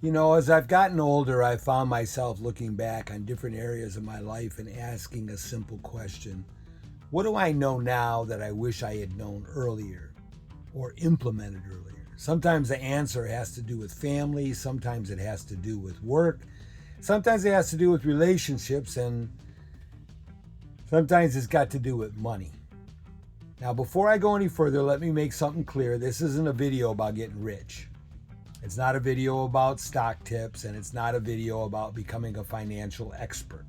As I've gotten older, I've found myself looking back on different areas of my life and asking a simple question. What do I know now that I wish I had known earlier or implemented earlier? Sometimes the answer has to do with family, sometimes it has to do with work, sometimes it has to do with relationships, and sometimes it's got to do with money. Now, before I go any further, let me make something clear. This isn't a video about getting rich. It's not a video about stock tips, and it's not a video about becoming a financial expert.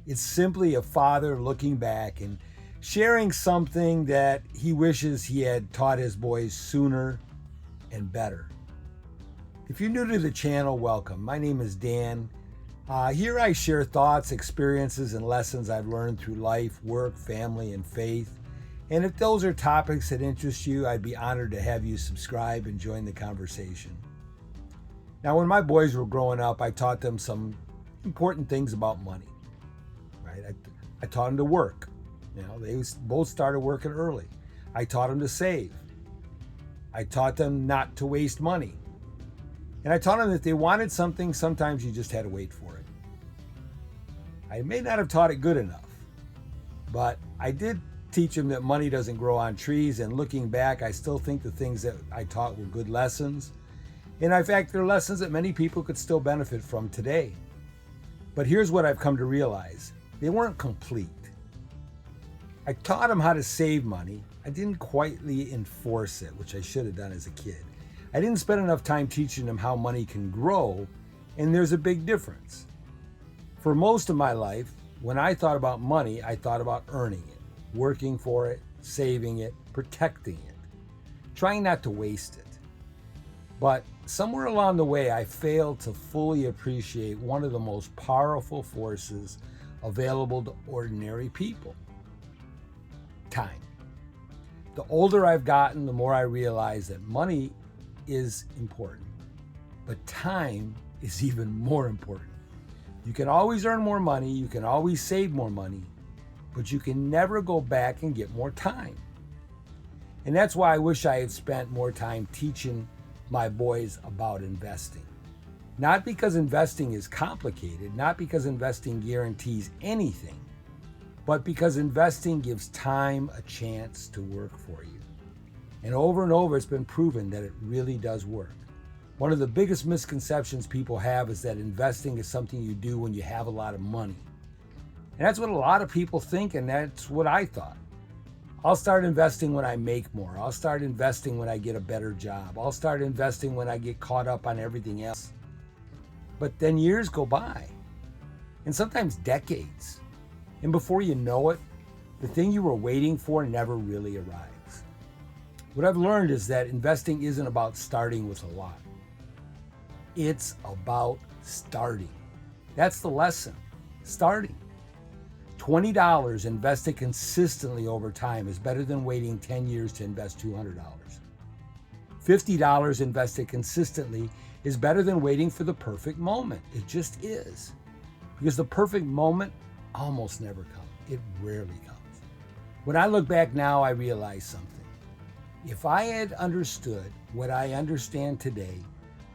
It's simply a father looking back and sharing something that he wishes he had taught his boys sooner and better. If you're new to the channel, welcome. My name is Dan. Here I share thoughts, experiences, and lessons I've learned through life, work, family, and faith. And if those are topics that interest you, I'd be honored to have you subscribe and join the conversation. Now, when my boys were growing up, I taught them some important things about money. Right? I taught them to work. They both started working early. I taught them to save. I taught them not to waste money. And I taught them that if they wanted something, sometimes you just had to wait for it. I may not have taught it good enough, but I did teach them that money doesn't grow on trees. And looking back, I still think the things that I taught were good lessons. And in fact, they're lessons that many people could still benefit from today. But here's what I've come to realize. They weren't complete. I taught them how to save money. I didn't quietly enforce it, which I should have done as a kid. I didn't spend enough time teaching them how money can grow, and there's a big difference. For most of my life, when I thought about money, I thought about earning it, working for it, saving it, protecting it, trying not to waste it. But somewhere along the way, I failed to fully appreciate one of the most powerful forces available to ordinary people: time. The older I've gotten, the more I realize that money is important, but time is even more important. You can always earn more money, you can always save more money, but you can never go back and get more time. And that's why I wish I had spent more time teaching my boys about investing. Not because investing is complicated, not because investing guarantees anything, but because investing gives time a chance to work for you. And over, it's been proven that it really does work. One of the biggest misconceptions people have is that investing is something you do when you have a lot of money. And that's what a lot of people think, and that's what I thought. I'll start investing when I make more. I'll start investing when I get a better job. I'll start investing when I get caught up on everything else. But then years go by, and sometimes decades. And before you know it, the thing you were waiting for never really arrives. What I've learned is that investing isn't about starting with a lot. It's about starting. That's the lesson, starting. $20 invested consistently over time is better than waiting 10 years to invest $200. $50 invested consistently is better than waiting for the perfect moment. It just is. Because the perfect moment almost never comes. It rarely comes. When I look back now, I realize something. If I had understood what I understand today,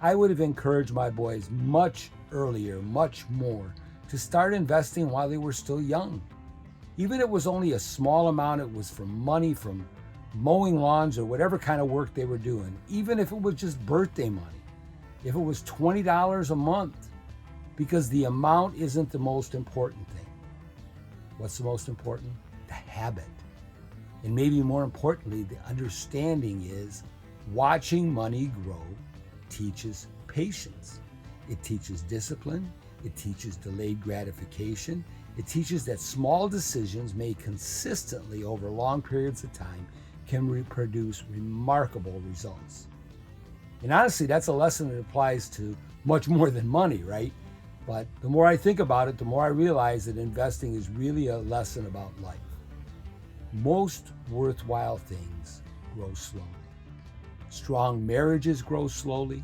I would have encouraged my boys much earlier, much more, to start investing while they were still young. Even if it was only a small amount, it was from money, from mowing lawns or whatever kind of work they were doing. Even if it was just birthday money, if it was $20 a month, because the amount isn't the most important thing. What's the most important? The habit. And maybe more importantly, the understanding is watching money grow teaches patience. It teaches discipline. It teaches delayed gratification. It teaches that small decisions made consistently over long periods of time can produce remarkable results. And honestly, that's a lesson that applies to much more than money, right? But the more I think about it, the more I realize that investing is really a lesson about life. Most worthwhile things grow slowly. Strong marriages grow slowly.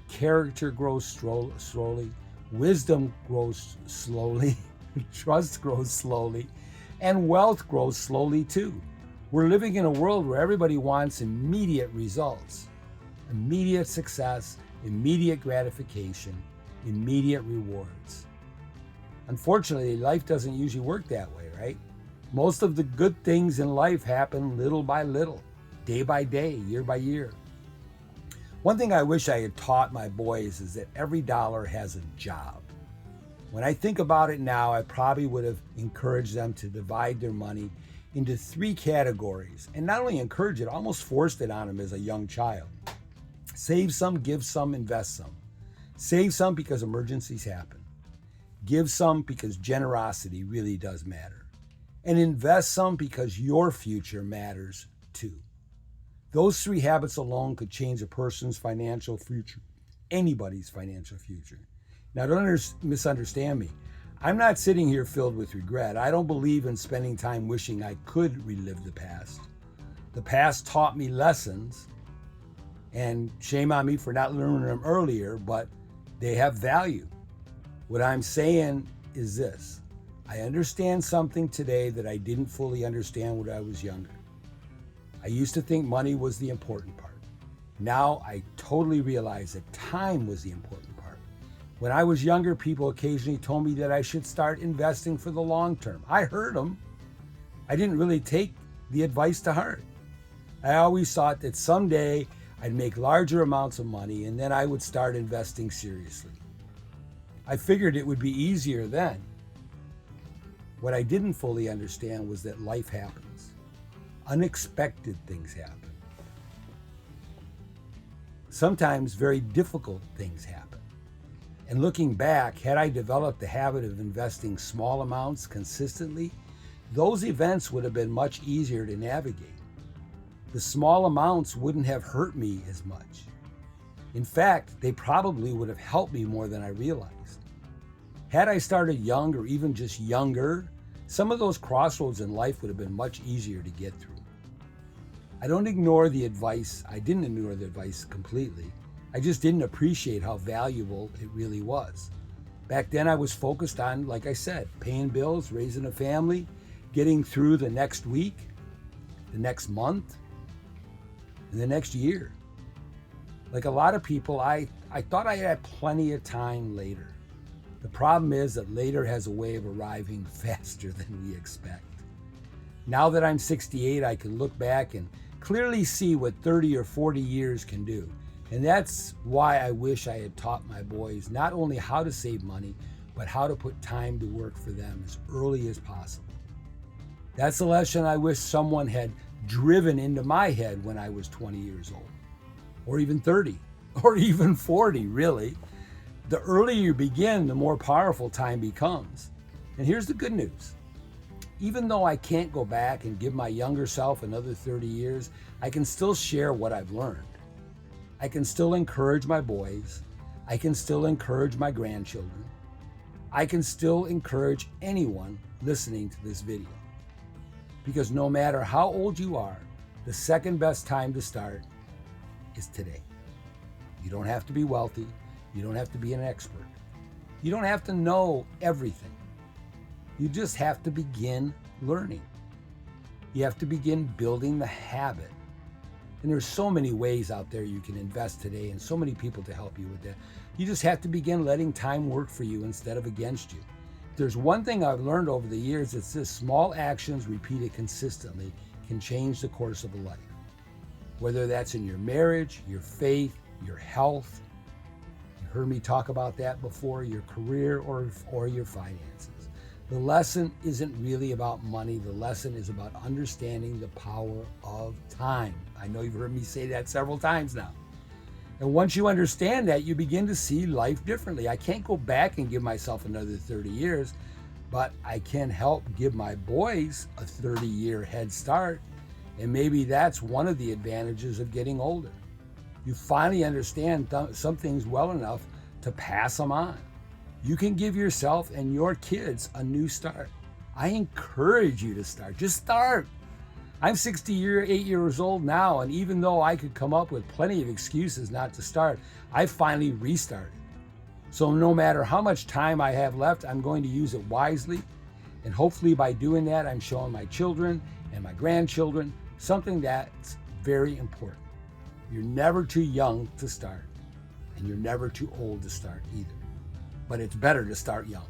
Character grows slowly. Wisdom grows slowly. Trust grows slowly. And wealth grows slowly too. We're living in a world where everybody wants immediate results, immediate success, immediate gratification, immediate rewards. Unfortunately, life doesn't usually work that way, right? Most of the good things in life happen little by little, day by day, year by year. One thing I wish I had taught my boys is that every dollar has a job. When I think about it now, I probably would have encouraged them to divide their money into 3 categories, and not only encourage it, almost forced it on them as a young child. Save some, give some, invest some. Save some because emergencies happen. Give some because generosity really does matter. And invest some because your future matters too. Those 3 habits alone could change a person's financial future, anybody's financial future. Now, don't misunderstand me. I'm not sitting here filled with regret. I don't believe in spending time wishing I could relive the past. The past taught me lessons, and shame on me for not learning them earlier, but they have value. What I'm saying is this. I understand something today that I didn't fully understand when I was younger. I used to think money was the important part. Now I totally realize that time was the important part. When I was younger, people occasionally told me that I should start investing for the long term. I heard them. I didn't really take the advice to heart. I always thought that someday I'd make larger amounts of money and then I would start investing seriously. I figured it would be easier then. What I didn't fully understand was that life happens. Unexpected things happen. Sometimes very difficult things happen. And looking back, had I developed the habit of investing small amounts consistently, those events would have been much easier to navigate. The small amounts wouldn't have hurt me as much. In fact, they probably would have helped me more than I realized. Had I started young or even just younger, some of those crossroads in life would have been much easier to get through. I didn't ignore the advice completely. I just didn't appreciate how valuable it really was. Back then I was focused on, like I said, paying bills, raising a family, getting through the next week, the next month, and the next year. Like a lot of people, I thought I had plenty of time later. The problem is that later has a way of arriving faster than we expect. Now that I'm 68, I can look back and clearly see what 30 or 40 years can do. And that's why I wish I had taught my boys not only how to save money, but how to put time to work for them as early as possible. That's a lesson I wish someone had driven into my head when I was 20 years old, or even 30, or even 40, really. The earlier you begin, the more powerful time becomes. And here's the good news. Even though I can't go back and give my younger self another 30 years, I can still share what I've learned. I can still encourage my boys. I can still encourage my grandchildren. I can still encourage anyone listening to this video. Because no matter how old you are, the second best time to start is today. You don't have to be wealthy. You don't have to be an expert. You don't have to know everything. You just have to begin learning. You have to begin building the habit. And there's so many ways out there you can invest today and so many people to help you with that. You just have to begin letting time work for you instead of against you. If there's one thing I've learned over the years, it's this: small actions repeated consistently can change the course of a life. Whether that's in your marriage, your faith, your health, you heard me talk about that before, your career or your finances. The lesson isn't really about money. The lesson is about understanding the power of time. I know you've heard me say that several times now. And once you understand that, you begin to see life differently. I can't go back and give myself another 30 years, but I can help give my boys a 30-year head start. And maybe that's one of the advantages of getting older. You finally understand some things well enough to pass them on. You can give yourself and your kids a new start. I encourage you to start. Just start. I'm 8 years old now, and even though I could come up with plenty of excuses not to start, I finally restarted. So no matter how much time I have left, I'm going to use it wisely. And hopefully by doing that, I'm showing my children and my grandchildren something that's very important. You're never too young to start, And you're never too old to start either. But it's better to start young.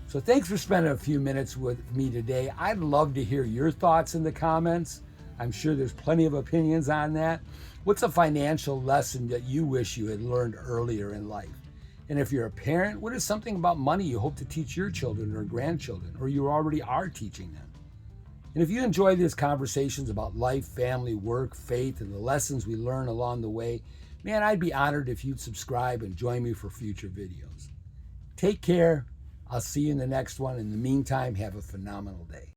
So thanks for spending a few minutes with me today. I'd love to hear your thoughts in the comments. I'm sure there's plenty of opinions on that. What's a financial lesson that you wish you had learned earlier in life? And if you're a parent, what is something about money you hope to teach your children or grandchildren, or you already are teaching them? And if you enjoy these conversations about life, family, work, faith, and the lessons we learn along the way, man, I'd be honored if you'd subscribe and join me for future videos. Take care. I'll see you in the next one. In the meantime, have a phenomenal day.